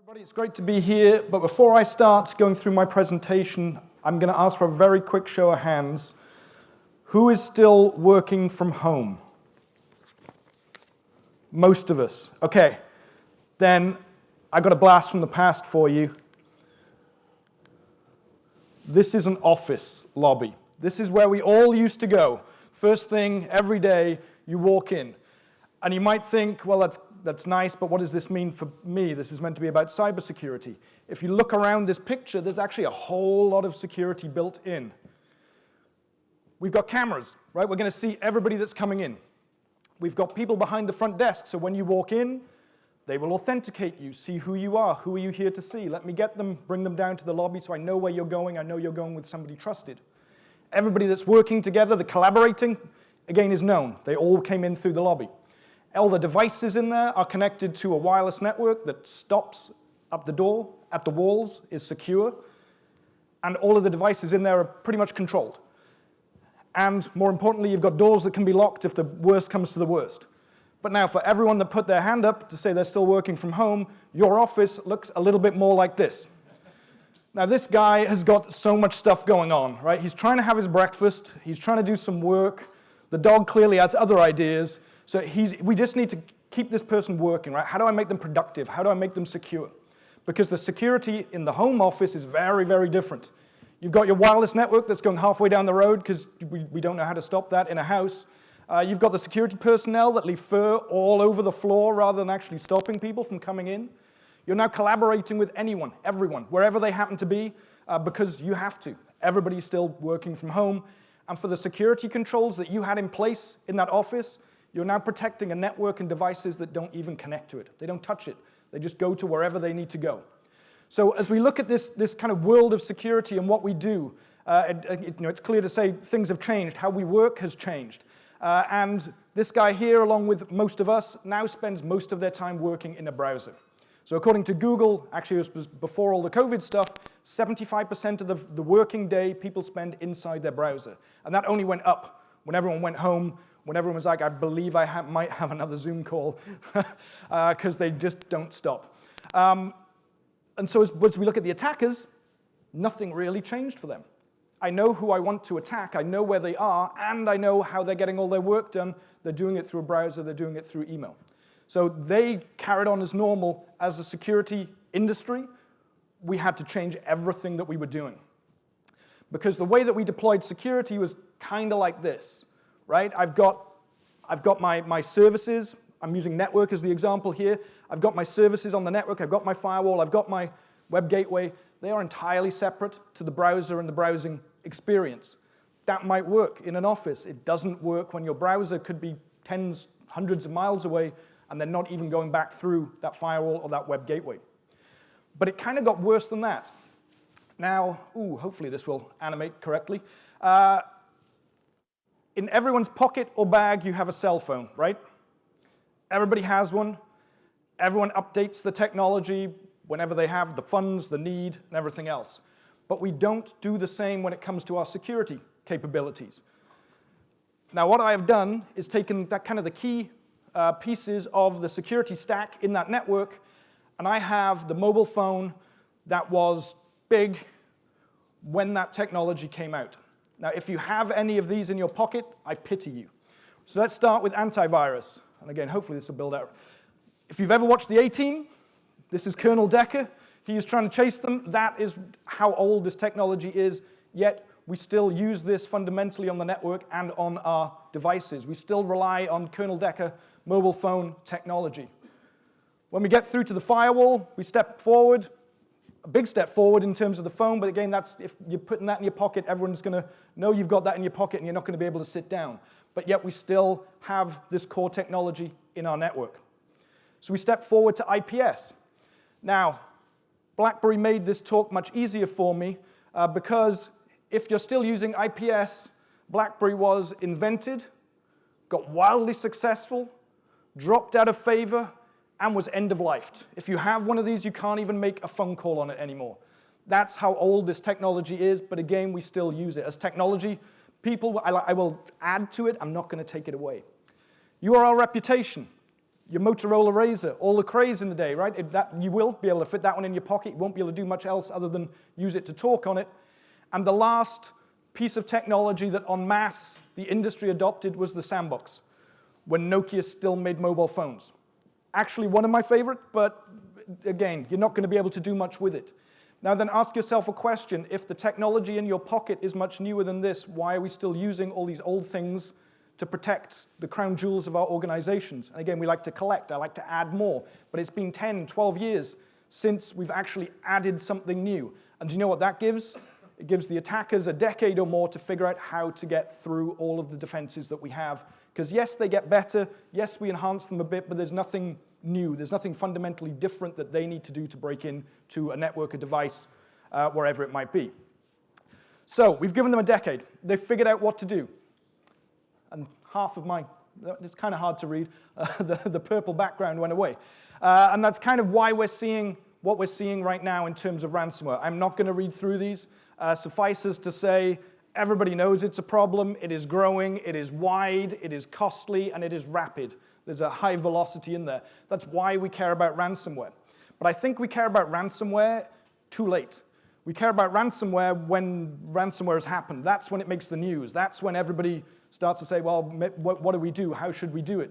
Everybody, it's great to be here, but before I start going through my presentation, I'm going to ask for a very quick show of hands. Who is still working from home? Most of us. Okay, then I got a blast from the past for you. This is an office lobby. This is where we all used to go. First thing, every day, you walk in. And you might think, well, that's nice, but what does this mean for me? This is meant to be about cybersecurity. If you look around this picture, there's actually a whole lot of security built in. We've got cameras, right? We're going to see everybody that's coming in. We've got people behind the front desk, so when you walk in, they will authenticate you, see who you are, who are you here to see. Let me get them, bring them down to the lobby so I know where you're going. I know you're going with somebody trusted. Everybody that's working together, the collaborating, again, is known. They all came in through the lobby. All the devices in there are connected to a wireless network that stops up the door, at the walls, is secure, and all of the devices in there are pretty much controlled. And more importantly, you've got doors that can be locked if the worst comes to the worst. But now for everyone that put their hand up to say they're still working from home, your office looks a little bit more like this. Now this guy has got so much stuff going on, right? He's trying to have his breakfast, he's trying to do some work, the dog clearly has other ideas, so we just need to keep this person working, right? How do I make them productive? How do I make them secure? Because the security in the home office is very, very different. You've got your wireless network that's going halfway down the road because we don't know how to stop that in a house. You've got the security personnel that leave fur all over the floor rather than actually stopping people from coming in. You're now collaborating with anyone, everyone, wherever they happen to be, because you have to. Everybody's still working from home. And for the security controls that you had in place in that office, you're now protecting a network and devices that don't even connect to it. They don't touch it. They just go to wherever they need to go. So as we look at this kind of world of security and what we do, it's clear to say things have changed. How we work has changed. And this guy here, along with most of us, now spends most of their time working in a browser. So according to Google, actually it was before all the COVID stuff, 75% of the working day people spend inside their browser. And that only went up when everyone went home, when everyone was like, I believe I might have another Zoom call, because they just don't stop. And so as we look at the attackers, nothing really changed for them. I know who I want to attack, I know where they are, and I know how they're getting all their work done. They're doing it through a browser, they're doing it through email. So they carried on as normal. As a security industry, we had to change everything that we were doing. Because the way that we deployed security was kind of like this, right? I've got my services. I'm using network as the example here. I've got my services on the network. I've got my firewall. I've got my web gateway. They are entirely separate to the browser and the browsing experience. That might work in an office. It doesn't work when your browser could be tens, hundreds of miles away, and they're not even going back through that firewall or that web gateway. But it kind of got worse than that. Now, hopefully this will animate correctly. In everyone's pocket or bag, you have a cell phone, right? Everybody has one. Everyone updates the technology whenever they have the funds, the need, and everything else. But we don't do the same when it comes to our security capabilities. Now, what I have done is taken that kind of the key pieces of the security stack in that network, and I have the mobile phone that was big when that technology came out. Now, if you have any of these in your pocket, I pity you. So let's start with antivirus. And again, hopefully this will build out. If you've ever watched the A-Team, this is Colonel Decker. He is trying to chase them. That is how old this technology is, yet we still use this fundamentally on the network and on our devices. We still rely on Colonel Decker mobile phone technology. When we get through to the firewall, we step forward, a big step forward in terms of the phone, but again, that's if you're putting that in your pocket, everyone's going to know you've got that in your pocket and you're not going to be able to sit down. But yet we still have this core technology in our network. So we step forward to IPS. Now, Blackberry made this talk much easier for me because if you're still using IPS, Blackberry was invented, got wildly successful, dropped out of favor, and was end-of-lifed. If you have one of these, you can't even make a phone call on it anymore. That's how old this technology is, but again, we still use it. As technology people, I will add to it, I'm not going to take it away. URL reputation. Your Motorola Razr, all the craze in the day, right? You will be able to fit that one in your pocket. You won't be able to do much else other than use it to talk on it. And the last piece of technology that en masse the industry adopted was the Sandbox, when Nokia still made mobile phones. Actually one of my favorite, but again, you're not going to be able to do much with it. Now then ask yourself a question. If the technology in your pocket is much newer than this, why are we still using all these old things to protect the crown jewels of our organizations? And again, we like to collect, I like to add more, but it's been 10, 12 years since we've actually added something new. And do you know what that gives? It gives the attackers a decade or more to figure out how to get through all of the defenses that we have. Because yes, they get better, yes, we enhance them a bit, but there's nothing new, there's nothing fundamentally different that they need to do to break into a network, a device, wherever it might be. So we've given them a decade. They've figured out what to do. And half of it's kind of hard to read, the purple background went away. And that's kind of why we're seeing what we're seeing right now in terms of ransomware. I'm not going to read through these. Suffices to say, everybody knows it's a problem, it is growing, it is wide, it is costly, and it is rapid. There's a high velocity in there. That's why we care about ransomware. But I think we care about ransomware too late. We care about ransomware when ransomware has happened. That's when it makes the news. That's when everybody starts to say, well, what do we do? How should we do it?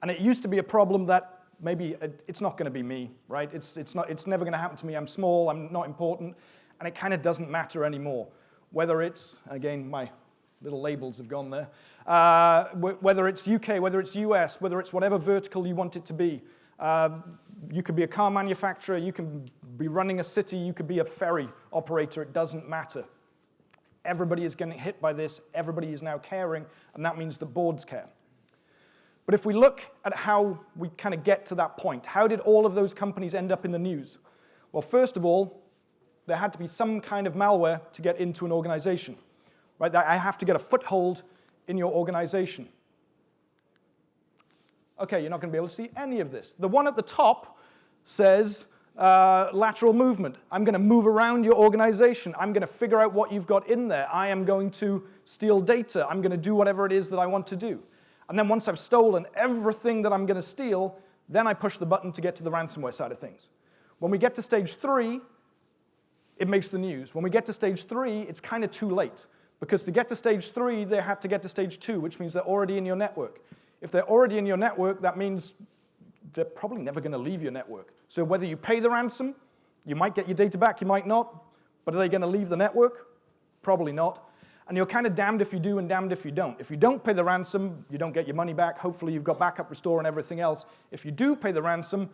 And it used to be a problem that maybe it's not going to be me, right? It's never going to happen to me. I'm small, I'm not important, and it kind of doesn't matter anymore. Whether it's, again, my little labels have gone there, whether it's UK, whether it's US, whether it's whatever vertical you want it to be. You could be a car manufacturer, you can be running a city, you could be a ferry operator, it doesn't matter. Everybody is getting hit by this, everybody is now caring, and that means the boards care. But if we look at how we kind of get to that point, how did all of those companies end up in the news? Well, first of all, there had to be some kind of malware to get into an organization. Right? I have to get a foothold in your organization. Okay, you're not going to be able to see any of this. The one at the top says lateral movement. I'm going to move around your organization. I'm going to figure out what you've got in there. I am going to steal data. I'm going to do whatever it is that I want to do. And then once I've stolen everything that I'm going to steal, then I push the button to get to the ransomware side of things. When we get to stage 3, it makes the news. When we get to stage 3, it's kind of too late. Because to get to stage 3, they had to get to stage 2, which means they're already in your network. If they're already in your network, that means they're probably never going to leave your network. So whether you pay the ransom, you might get your data back, you might not, but are they going to leave the network? Probably not. And you're kind of damned if you do and damned if you don't. If you don't pay the ransom, you don't get your money back. Hopefully you've got backup, restore, and everything else. If you do pay the ransom,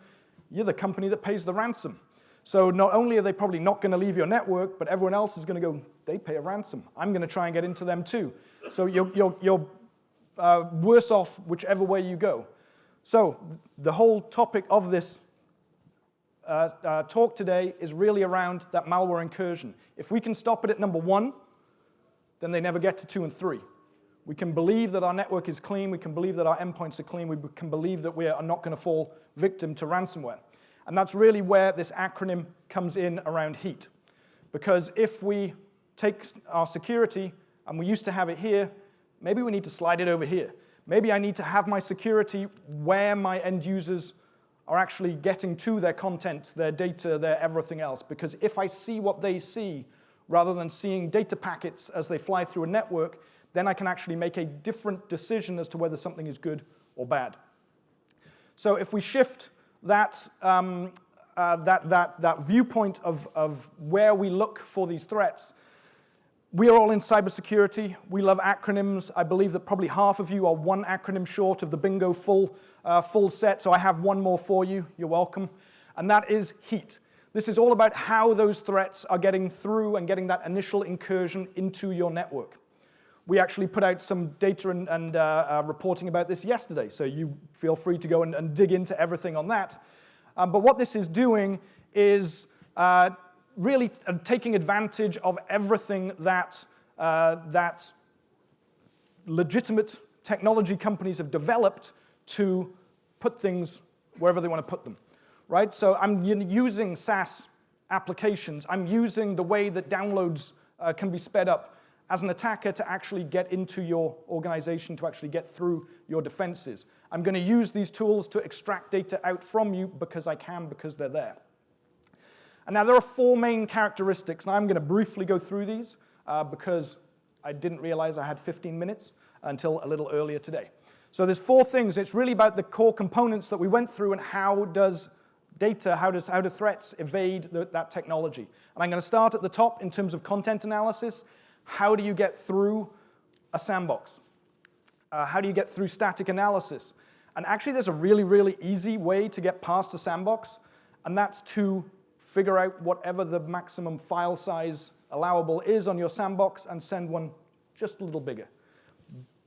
you're the company that pays the ransom. So not only are they probably not going to leave your network, but everyone else is going to go, they pay a ransom. I'm going to try and get into them too. So you're worse off whichever way you go. So the whole topic of this talk today is really around that malware incursion. If we can stop it at number 1, then they never get to 2 and 3. We can believe that our network is clean. We can believe that our endpoints are clean. We can believe that we are not going to fall victim to ransomware. And that's really where this acronym comes in around HEAT. Because if we take our security, and we used to have it here, maybe we need to slide it over here. Maybe I need to have my security where my end users are actually getting to their content, their data, their everything else. Because if I see what they see, rather than seeing data packets as they fly through a network, then I can actually make a different decision as to whether something is good or bad. So if we shift that viewpoint of where we look for these threats, we are all in cybersecurity. We love acronyms. I believe that probably half of you are one acronym short of the bingo full set, so I have one more for you. You're welcome. And that is HEAT. This is all about how those threats are getting through and getting that initial incursion into your network. We actually put out some data and reporting about this yesterday, so you feel free to go and dig into everything on that. But what this is doing is really taking advantage of everything that legitimate technology companies have developed to put things wherever they want to put them. Right? So I'm using SaaS applications. I'm using the way that downloads can be sped up. as an attacker to actually get into your organization, to actually get through your defenses. I'm going to use these tools to extract data out from you because I can, because they're there. And now there are 4 main characteristics, and I'm going to briefly go through these because I didn't realize I had 15 minutes until a little earlier today. So there's 4 things. It's really about the core components that we went through and how does data, how do threats evade that technology. And I'm going to start at the top in terms of content analysis. How do you get through a sandbox? How do you get through static analysis? And actually there's a really, really easy way to get past a sandbox, and that's to figure out whatever the maximum file size allowable is on your sandbox and send one just a little bigger.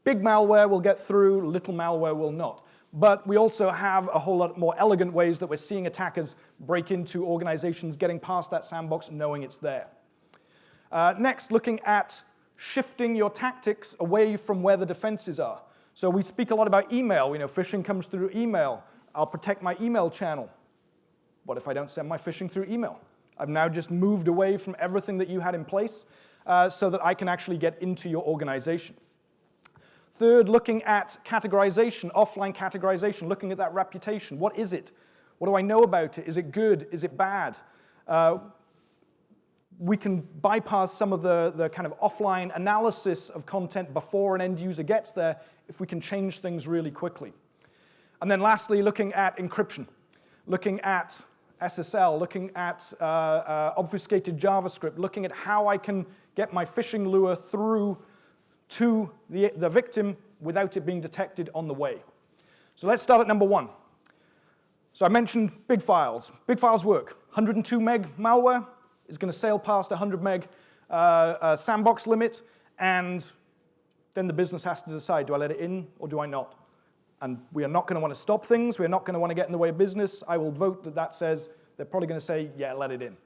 Big malware will get through, little malware will not. But we also have a whole lot more elegant ways that we're seeing attackers break into organizations, getting past that sandbox, knowing it's there. Next, looking at shifting your tactics away from where the defenses are. So we speak a lot about email. We know phishing comes through email. I'll protect my email channel. What if I don't send my phishing through email? I've now just moved away from everything that you had in place so that I can actually get into your organization. Third, looking at categorization, offline categorization, looking at that reputation. What is it? What do I know about it? Is it good? Is it bad? We can bypass some of the kind of offline analysis of content before an end user gets there if we can change things really quickly. And then lastly, looking at encryption, looking at SSL, looking at obfuscated JavaScript, looking at how I can get my phishing lure through to the victim without it being detected on the way. So let's start at number 1. So I mentioned big files. Big files work. 102 meg malware is going to sail past 100 meg sandbox limit, and then the business has to decide, do I let it in or do I not? And we are not going to want to stop things. We're not going to want to get in the way of business. I will vote that says they're probably going to say, yeah, let it in.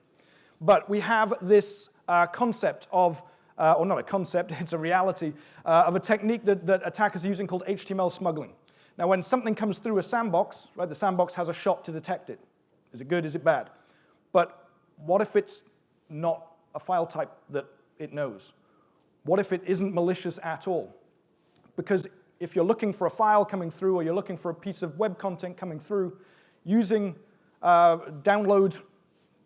But we have this concept of or not a concept, it's a reality, of a technique that attackers are using called HTML smuggling. Now, when something comes through a sandbox, right, the sandbox has a shot to detect it. Is it good, is it bad? But what if it's not a file type that it knows? What if it isn't malicious at all? Because if you're looking for a file coming through or you're looking for a piece of web content coming through, using download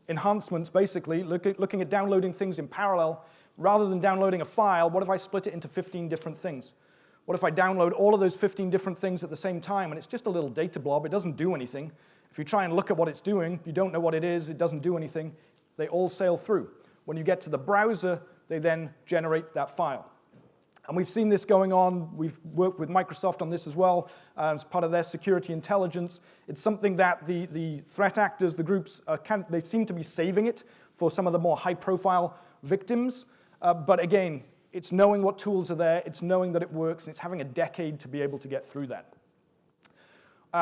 enhancements, basically, looking at downloading things in parallel, rather than downloading a file, what if I split it into 15 different things? What if I download all of those 15 different things at the same time, and it's just a little data blob, it doesn't do anything. If you try and look at what it's doing, you don't know what it is, it doesn't do anything, they all sail through. When you get to the browser, they then generate that file. And we've seen this going on. We've worked with Microsoft on this as well as part of their security intelligence. It's something that the threat actors, the groups, they seem to be saving it for some of the more high-profile victims. But again, it's knowing what tools are there, it's knowing that it works, and it's having a decade to be able to get through that.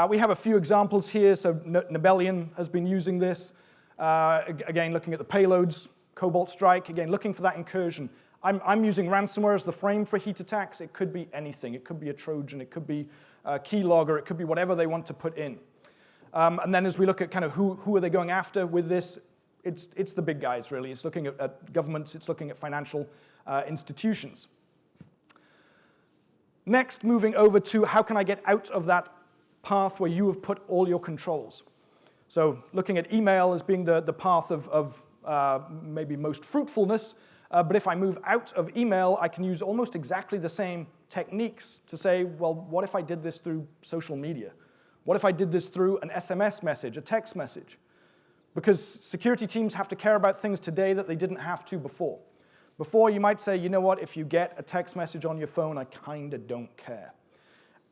We have a few examples here. So Nebelian has been using this. Again, looking at the payloads, Cobalt Strike, again, looking for that incursion. I'm using ransomware as the frame for heat attacks. It could be anything. It could be a Trojan. It could be a keylogger. It could be whatever they want to put in. And then as we look at kind of who are they going after with this, it's the big guys, really. It's looking at governments. It's looking at financial institutions. Next, moving over to how can I get out of that path where you have put all your controls. So looking at email as being the path of maybe most fruitfulness. But if I move out of email, I can use almost exactly the same techniques to say, well, what if I did this through social media? What if I did this through an SMS message, a text message? Because security teams have to care about things today that they didn't have to before. Before, you might say, you know what, if you get a text message on your phone, I kind of don't care.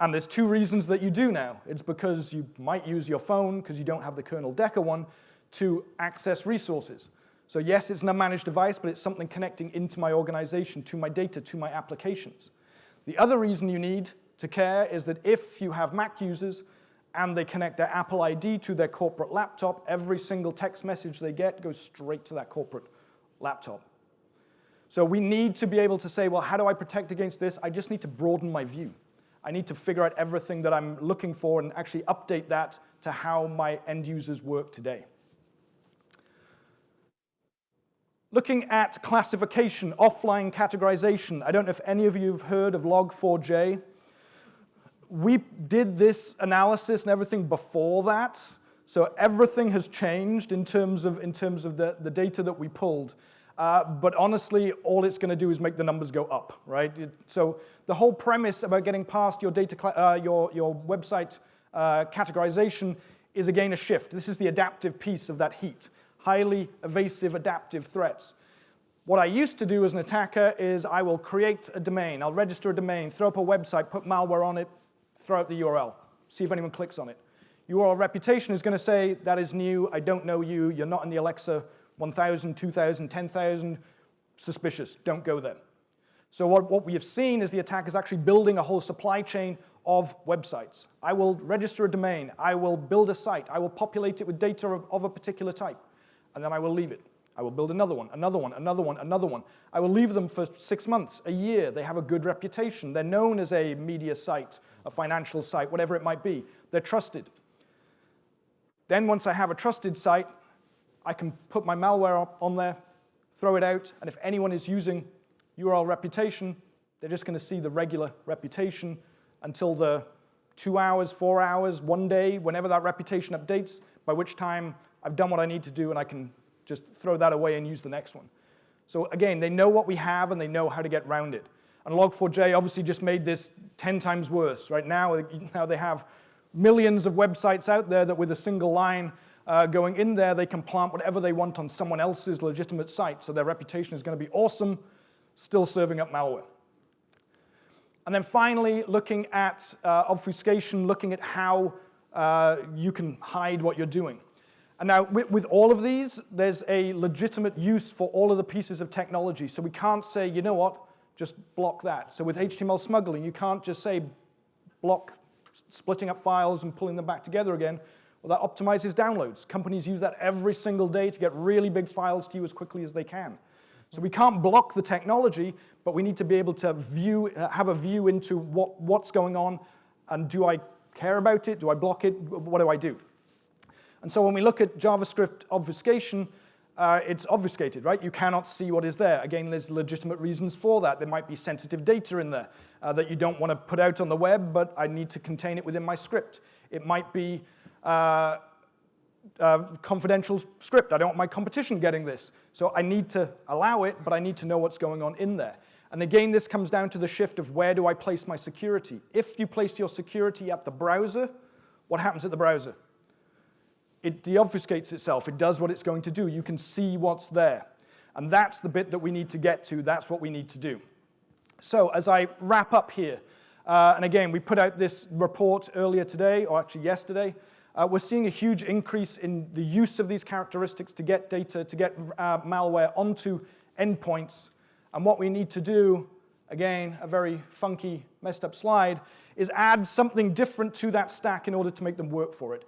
And there's 2 reasons that you do now. It's because you might use your phone, because you don't have the kernel Decker one, to access resources. So yes, it's an unmanaged device, but it's something connecting into my organization, to my data, to my applications. The other reason you need to care is that if you have Mac users and they connect their Apple ID to their corporate laptop, every single text message they get goes straight to that corporate laptop. So we need to be able to say, well, how do I protect against this? I just need to broaden my view. I need to figure out everything that I'm looking for and actually update that to how my end users work today. Looking at classification, offline categorization. I don't know if any of you have heard of Log4j. We did this analysis and everything before that, so everything has changed in terms of the data that we pulled. But honestly, all it's going to do is make the numbers go up, right? So the whole premise about getting past your your website categorization is again a shift. This is the adaptive piece of that heat. Highly evasive adaptive threats. What I used to do as an attacker is I will create a domain, I'll register a domain, throw up a website, put malware on it, throw out the URL, see if anyone clicks on it. URL reputation is going to say, that is new, I don't know you, you're not in the Alexa 1,000, 2,000, 10,000, suspicious, don't go there. So what we have seen is the attacker is actually building a whole supply chain of websites. I will register a domain, I will build a site, I will populate it with data of a particular type, and then I will leave it. I will build another one, another one, another one, another one. I will leave them for 6 months, a year. They have a good reputation. They're known as a media site, a financial site, whatever it might be. They're trusted. Then once I have a trusted site, I can put my malware on there, throw it out, and if anyone is using URL reputation, they're just going to see the regular reputation until the 2 hours, 4 hours, 1 day, whenever that reputation updates, by which time I've done what I need to do and I can just throw that away and use the next one. So again, they know what we have and they know how to get around it. And Log4j obviously just made this 10 times worse. Right now they have millions of websites out there that with a single line going in there, they can plant whatever they want on someone else's legitimate site. So their reputation is going to be awesome, still serving up malware. And then finally, looking at obfuscation, looking at how you can hide what you're doing. And now, with all of these, there's a legitimate use for all of the pieces of technology. So we can't say, you know what, just block that. So with HTML smuggling, you can't just say block splitting up files and pulling them back together again. Well, that optimizes downloads. Companies use that every single day to get really big files to you as quickly as they can. So we can't block the technology, but we need to be able to have a view into what's going on, and do I care about it? Do I block it? What do I do? And so when we look at JavaScript obfuscation, it's obfuscated, right? You cannot see what is there. Again, there's legitimate reasons for that. There might be sensitive data in there that you don't want to put out on the web, but I need to contain it within my script. It might be confidential script. I don't want my competition getting this. So I need to allow it, but I need to know what's going on in there. And again, this comes down to the shift of where do I place my security. If you place your security at the browser, what happens at the browser? It deobfuscates itself. It does what it's going to do. You can see what's there. And that's the bit that we need to get to. That's what we need to do. So as I wrap up here, and again, we put out this report earlier today, or actually yesterday, we're seeing a huge increase in the use of these characteristics to get data, to get malware onto endpoints. And what we need to do, again, a very funky, messed up slide, is add something different to that stack in order to make them work for it.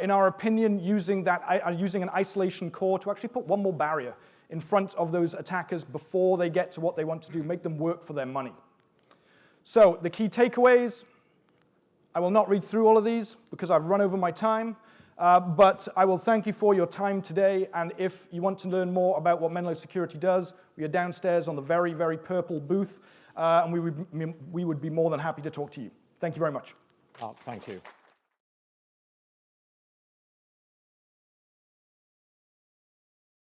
In our opinion, using an isolation core to actually put one more barrier in front of those attackers before they get to what they want to do, make them work for their money. So the key takeaways, I will not read through all of these because I've run over my time, but I will thank you for your time today, and if you want to learn more about what Menlo Security does, we are downstairs on the very, very purple booth, and we would be more than happy to talk to you. Thank you very much. Thank you.